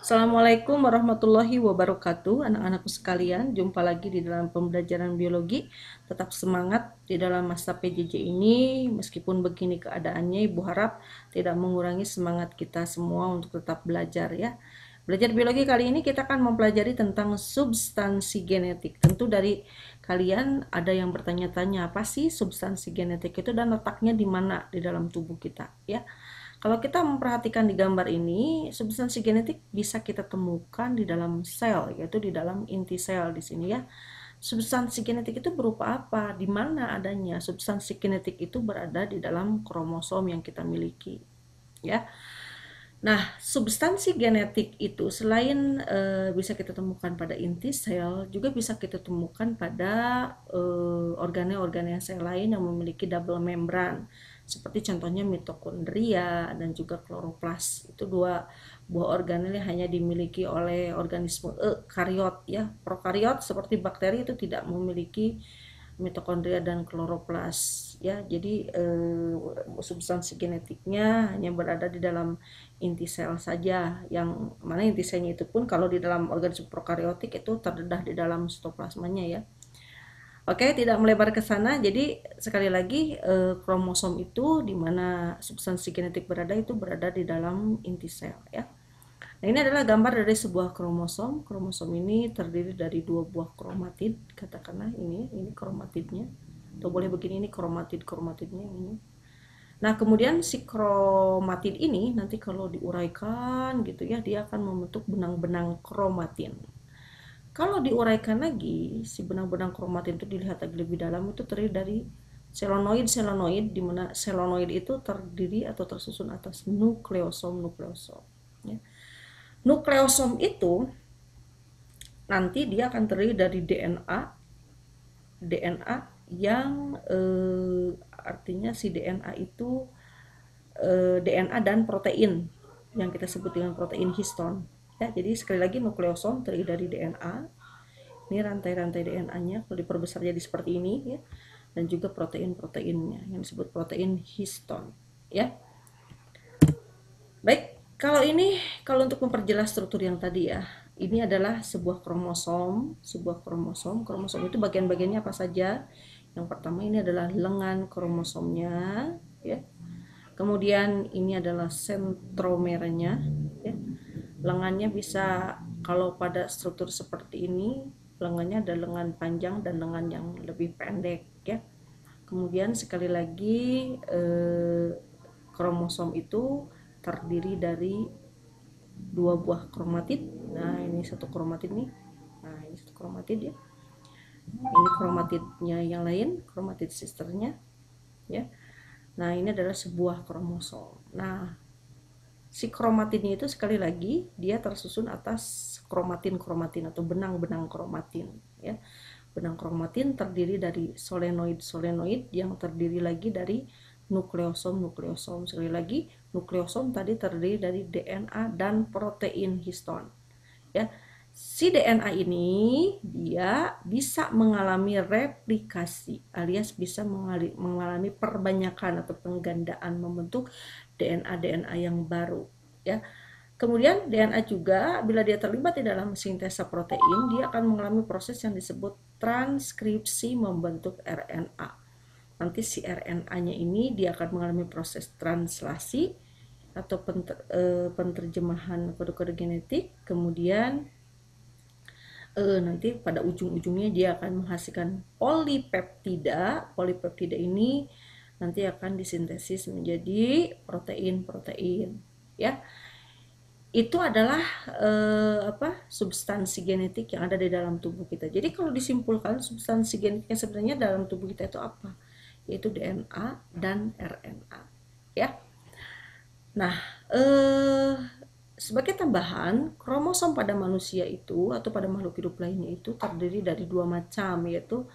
Assalamualaikum warahmatullahi wabarakatuh, anak-anakku sekalian. Jumpa lagi di dalam pembelajaran biologi. Tetap semangat di dalam masa PJJ ini. Meskipun begini keadaannya, Ibu harap tidak mengurangi semangat kita semua untuk tetap belajar ya. Belajar biologi kali ini kita akan mempelajari tentang substansi genetik. Tentu dari kalian ada yang bertanya-tanya, apa sih substansi genetik itu dan letaknya di mana di dalam tubuh kita ya. Kalau kita memperhatikan di gambar ini, substansi genetik bisa kita temukan di dalam sel, yaitu di dalam inti sel di sini ya. Substansi genetik itu berupa apa? Di mana adanya? Substansi genetik itu berada di dalam kromosom yang kita miliki, ya. Nah, substansi genetik itu selain bisa kita temukan pada inti sel, juga bisa kita temukan pada organel-organel sel lain yang memiliki double membran, seperti contohnya mitokondria dan juga kloroplas. Itu dua buah organel yang hanya dimiliki oleh organisme eukariot ya. Prokariot seperti bakteri itu tidak memiliki mitokondria dan kloroplas ya. Jadi substansi genetiknya hanya berada di dalam inti sel saja, yang mana inti selnya itu pun kalau di dalam organisme prokariotik itu terdedah di dalam sitoplasmanya ya. Oke, tidak melebar ke sana. Jadi sekali lagi kromosom itu di mana substansi genetik berada itu berada di dalam inti sel ya. Nah, ini adalah gambar dari sebuah kromosom. Kromosom ini terdiri dari dua buah kromatid, katakanlah ini kromatidnya. Atau boleh begini, ini kromatidnya ini. Nah, kemudian si kromatid ini nanti kalau diuraikan gitu ya, dia akan membentuk benang-benang kromatin. Kalau diuraikan lagi, si benang-benang kromatin itu dilihat lagi lebih dalam, itu terdiri dari selonoid, di mana selonoid itu terdiri atau tersusun atas nukleosom ya. Nukleosom itu nanti dia akan terdiri dari DNA yang artinya si DNA itu DNA dan protein yang kita sebut dengan protein histon ya. Jadi sekali lagi nukleosom terdiri dari DNA, ini rantai-rantai DNA-nya kalau diperbesar jadi seperti ini ya, dan juga protein-proteinnya yang disebut protein histon ya. Baik, kalau untuk memperjelas struktur yang tadi ya, ini adalah sebuah kromosom. Kromosom itu bagian-bagiannya apa saja? Yang pertama ini adalah lengan kromosomnya, ya. Kemudian ini adalah sentromernya, ya. Lengannya bisa, kalau pada struktur seperti ini, lengannya ada lengan panjang dan lengan yang lebih pendek, ya. Kemudian sekali lagi kromosom itu terdiri dari dua buah kromatid. Nah, ini satu kromatid nih. Nah, ini satu kromatid ya. Ini kromatidnya yang lain, kromatid sisternya ya. Nah, ini adalah sebuah kromosom. Nah, si kromatidnya itu sekali lagi dia tersusun atas kromatin atau benang-benang kromatin ya. Benang kromatin terdiri dari solenoid yang terdiri lagi dari nukleosom. Sekali lagi, nukleosom tadi terdiri dari DNA dan protein histon. Ya. Si DNA ini dia bisa mengalami replikasi alias bisa mengalami perbanyakan atau penggandaan membentuk DNA yang baru ya. Kemudian DNA juga bila dia terlibat di dalam sintesa protein, dia akan mengalami proses yang disebut transkripsi membentuk RNA. Nanti si RNA-nya ini dia akan mengalami proses translasi atau penerjemahan kode-kode genetik. Kemudian nanti pada ujung-ujungnya dia akan menghasilkan polipeptida. Polipeptida ini nanti akan disintesis menjadi protein-protein ya. Itu adalah substansi genetik yang ada di dalam tubuh kita. Jadi kalau disimpulkan substansi genetik yang sebenarnya dalam tubuh kita itu apa? Yaitu DNA dan RNA ya. Nah, sebagai tambahan, kromosom pada manusia itu atau pada makhluk hidup lainnya itu terdiri dari dua macam, yaitu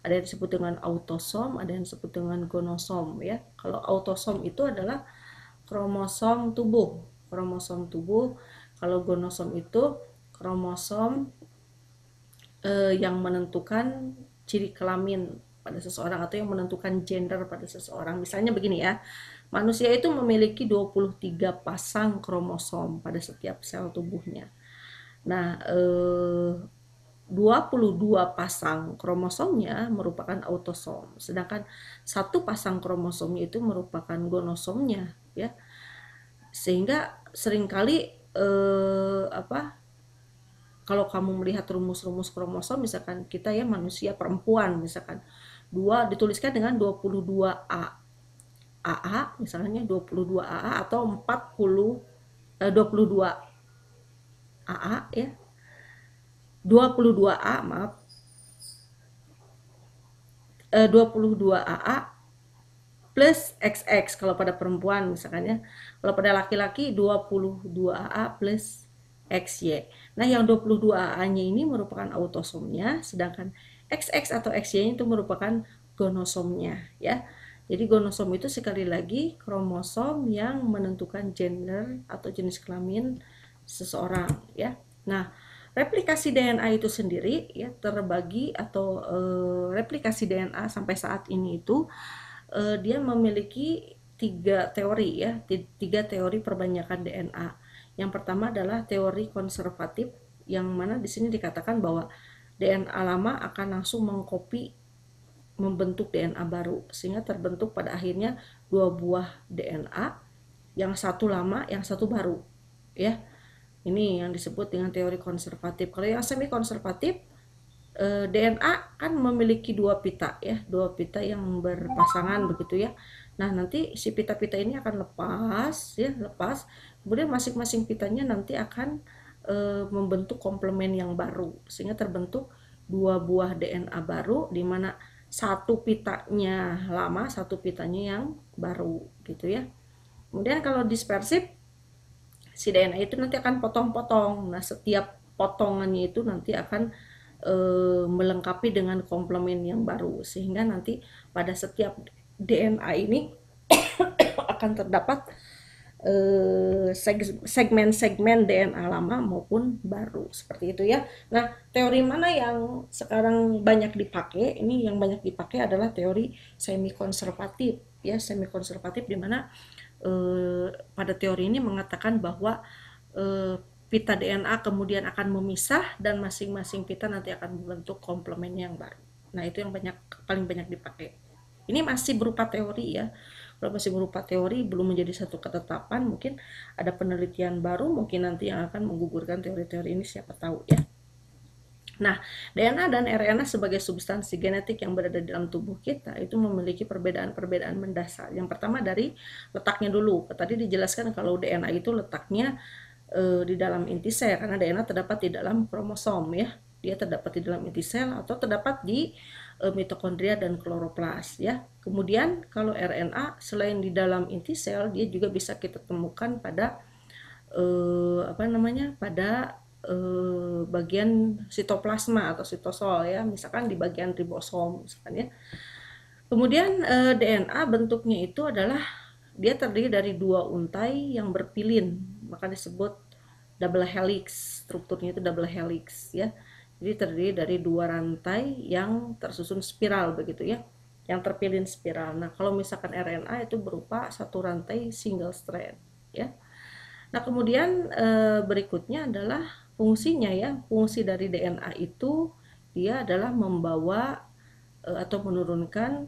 ada yang disebut dengan autosom, ada yang disebut dengan gonosom ya. Kalau autosom itu adalah kromosom tubuh. Kalau gonosom itu kromosom yang menentukan ciri kelamin pada seseorang atau yang menentukan gender pada seseorang. Misalnya begini ya, Manusia itu memiliki 23 pasang kromosom pada setiap sel tubuhnya. Nah, 22 pasang kromosomnya merupakan autosom, sedangkan satu pasang kromosomnya itu merupakan gonosomnya, ya. Sehingga seringkali kalau kamu melihat rumus-rumus kromosom, misalkan kita ya manusia perempuan, misalkan dituliskan dengan 22 AA, misalnya 22 AA atau 22 AA ya. 22 A, maaf. 22 AA plus XX kalau pada perempuan misalkan ya. Kalau pada laki-laki 22 AA plus XY. Nah, yang 22 AA-nya ini merupakan autosomnya, sedangkan XX atau XY itu merupakan gonosomnya ya. Jadi gonosom itu sekali lagi kromosom yang menentukan gender atau jenis kelamin seseorang ya. Nah, replikasi DNA itu sendiri ya terbagi atau replikasi DNA sampai saat ini itu dia memiliki 3 teori ya, 3 teori perbanyakan DNA. Yang pertama adalah teori konservatif, yang mana di sini dikatakan bahwa DNA lama akan langsung mengcopy membentuk DNA baru, sehingga terbentuk pada akhirnya 2 buah DNA, yang satu lama, yang satu baru ya. Ini yang disebut dengan teori konservatif. Kalau yang semi konservatif, DNA kan memiliki 2 pita ya, 2 pita yang berpasangan begitu ya. Nah, nanti si pita-pita ini akan lepas ya, lepas. Kemudian masing-masing pitanya nanti akan membentuk komplement yang baru, sehingga terbentuk 2 buah DNA baru, di mana satu pitanya lama, satu pitanya yang baru gitu ya. Kemudian kalau dispersif, si DNA itu nanti akan potong-potong. Nah, setiap potongannya itu nanti akan melengkapi dengan komplement yang baru, sehingga nanti pada setiap DNA ini akan terdapat segmen-segmen DNA lama maupun baru, seperti itu ya. Nah, teori mana yang sekarang banyak dipakai? Ini yang banyak dipakai adalah teori semi konservatif ya, semi konservatif, di mana pada teori ini mengatakan bahwa pita DNA kemudian akan memisah dan masing-masing pita nanti akan membentuk komplement yang baru. Nah, itu yang paling banyak dipakai. Ini masih berupa teori ya. Kalau masih berupa teori, belum menjadi satu ketetapan, mungkin ada penelitian baru mungkin nanti yang akan menggugurkan teori-teori ini, siapa tahu ya. Nah, DNA dan RNA sebagai substansi genetik yang berada di dalam tubuh kita itu memiliki perbedaan-perbedaan mendasar. Yang pertama dari letaknya dulu. Tadi dijelaskan kalau DNA itu letaknya di dalam inti sel, karena DNA terdapat di dalam kromosom ya. Dia terdapat di dalam inti sel atau terdapat di mitokondria dan kloroplas ya. Kemudian kalau RNA selain di dalam inti sel, dia juga bisa kita temukan pada pada bagian sitoplasma atau sitosol ya, misalkan di bagian ribosom misalkan ya. Kemudian DNA bentuknya itu adalah dia terdiri dari 2 untai yang berpilin, maka disebut double helix. Strukturnya itu double helix ya. Jadi terdiri dari 2 rantai yang tersusun spiral begitu ya, yang terpilin spiral. Nah, kalau misalkan RNA itu berupa satu rantai single strand ya. Nah, kemudian berikutnya adalah fungsinya ya. Fungsi dari DNA itu dia adalah membawa atau menurunkan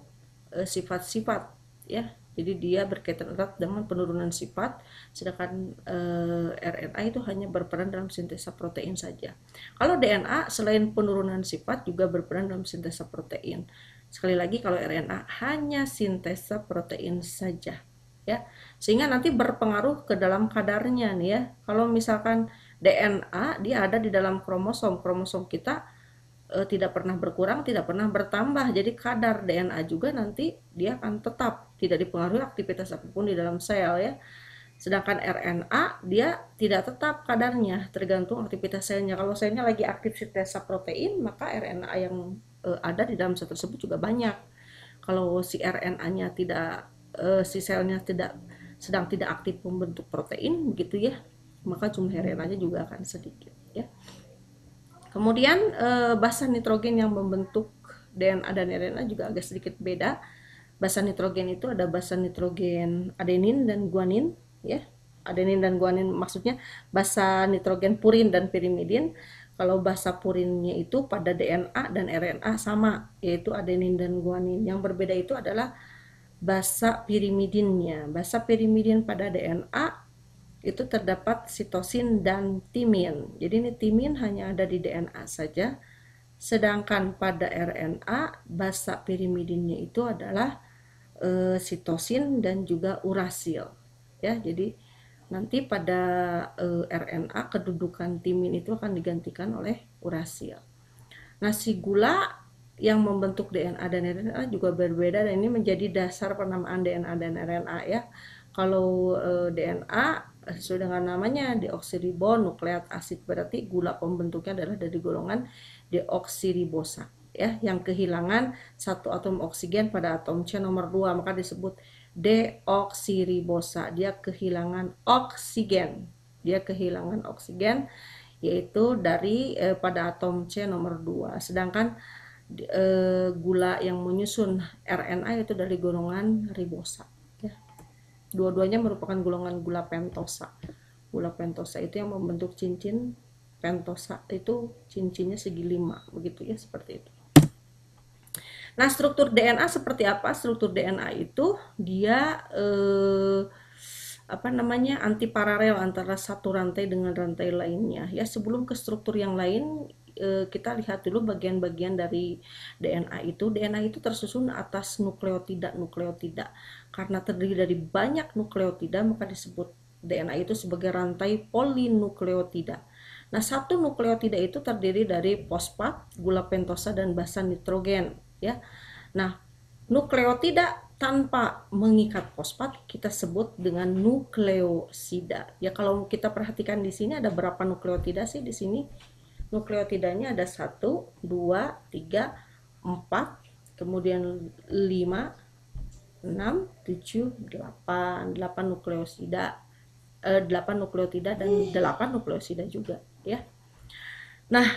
sifat-sifat ya. Jadi dia berkaitan erat dengan penurunan sifat, sedangkan RNA itu hanya berperan dalam sintesa protein saja. Kalau DNA selain penurunan sifat juga berperan dalam sintesa protein. Sekali lagi, kalau RNA hanya sintesa protein saja ya, sehingga nanti berpengaruh ke dalam kadarnya nih ya. Kalau misalkan DNA dia ada di dalam kromosom kita tidak pernah berkurang, tidak pernah bertambah. Jadi kadar DNA juga nanti dia akan tetap, tidak dipengaruhi aktivitas apapun di dalam sel ya. Sedangkan RNA dia tidak tetap kadarnya, tergantung aktivitas selnya. Kalau selnya lagi aktif sintesa protein, maka RNA yang ada di dalam sel tersebut juga banyak. Kalau si RNA-nya tidak, si selnya sedang tidak aktif membentuk protein begitu ya, maka jumlah RNA-nya juga akan sedikit ya. Kemudian basa nitrogen yang membentuk DNA dan RNA juga agak sedikit beda. Basa nitrogen itu ada basa nitrogen adenin dan guanin, ya. Adenin dan guanin maksudnya basa nitrogen purin dan pirimidin. Kalau basa purinnya itu pada DNA dan RNA sama, yaitu adenin dan guanin. Yang berbeda itu adalah basa pirimidinnya. Basa pirimidin pada DNA itu terdapat sitosin dan timin. Jadi ini timin hanya ada di DNA saja. Sedangkan pada RNA basa pirimidinnya itu adalah sitosin dan juga urasil. Ya, jadi nanti pada RNA kedudukan timin itu akan digantikan oleh urasil. Nah, si gula yang membentuk DNA dan RNA juga berbeda, dan ini menjadi dasar penamaan DNA dan RNA, ya. Kalau DNA sesuai dengan namanya deoksiribonukleat asid, berarti gula pembentuknya adalah dari golongan deoksiribosa, ya, yang kehilangan satu atom oksigen pada atom C nomor 2, maka disebut deoksiribosa. Dia kehilangan oksigen. Yaitu dari pada atom C nomor 2. Sedangkan gula yang menyusun RNA itu dari golongan ribosa, ya. Dua-duanya merupakan golongan gula pentosa. Gula pentosa itu yang membentuk cincin pentosa, itu cincinnya segi 5, begitu ya, seperti itu. Nah, struktur DNA seperti apa? Struktur DNA itu dia antiparalel antara satu rantai dengan rantai lainnya, ya. Sebelum ke struktur yang lain, kita lihat dulu bagian-bagian dari DNA itu. DNA itu tersusun atas nukleotida. Karena terdiri dari banyak nukleotida, maka disebut DNA itu sebagai rantai polinukleotida. Nah, satu nukleotida itu terdiri dari fosfat, gula pentosa, dan basa nitrogen, ya. Nah, nukleotida tanpa mengikat fosfat kita sebut dengan nukleosida. Ya, kalau kita perhatikan di sini ada berapa nukleotida sih di sini? Nukleotidanya ada 1, 2, 3, 4, kemudian 5, 6, 7, 8 nukleosida, 8 nukleotida dan 8 nukleosida juga, ya. Nah,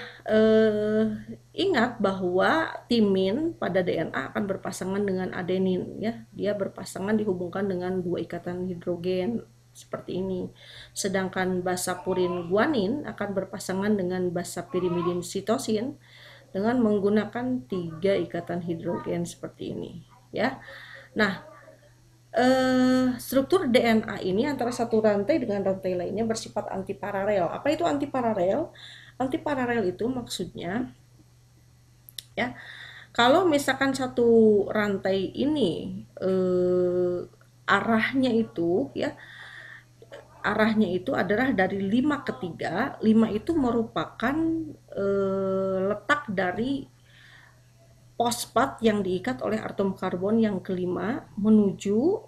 ingat bahwa timin pada DNA akan berpasangan dengan adenin, ya. Dia berpasangan dihubungkan dengan 2 ikatan hidrogen seperti ini. Sedangkan basa purin guanin akan berpasangan dengan basa pirimidin sitosin dengan menggunakan 3 ikatan hidrogen seperti ini, ya. Nah, struktur DNA ini antara satu rantai dengan rantai lainnya bersifat antiparalel. Apa itu antiparalel? Antiparalel itu maksudnya, ya, kalau misalkan satu rantai ini arahnya itu adalah dari 5 ke 3. 5 itu merupakan letak dari fosfat yang diikat oleh atom karbon yang kelima menuju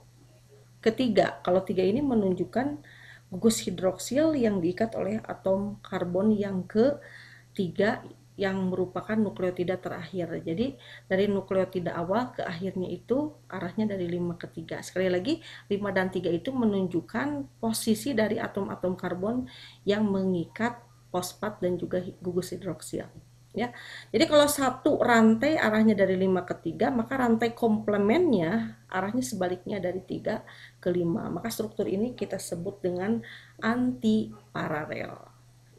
ketiga. Kalau 3 ini menunjukkan gugus hidroksil yang diikat oleh atom karbon yang ketiga yang merupakan nukleotida terakhir. Jadi dari nukleotida awal ke akhirnya itu arahnya dari 5 ke 3. Sekali lagi, 5 dan 3 itu menunjukkan posisi dari atom-atom karbon yang mengikat fosfat dan juga gugus hidroksil, ya. Jadi kalau satu rantai arahnya dari 5 ke 3, maka rantai komplemennya arahnya sebaliknya dari 3 ke 5. Maka struktur ini kita sebut dengan antiparalel,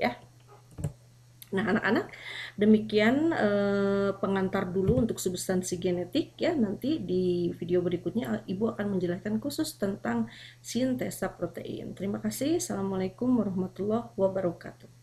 ya. Nah, anak-anak, demikian pengantar dulu untuk substansi genetik, ya. Nanti di video berikutnya Ibu akan menjelaskan khusus tentang sintesa protein. Terima kasih. Assalamualaikum warahmatullahi wabarakatuh.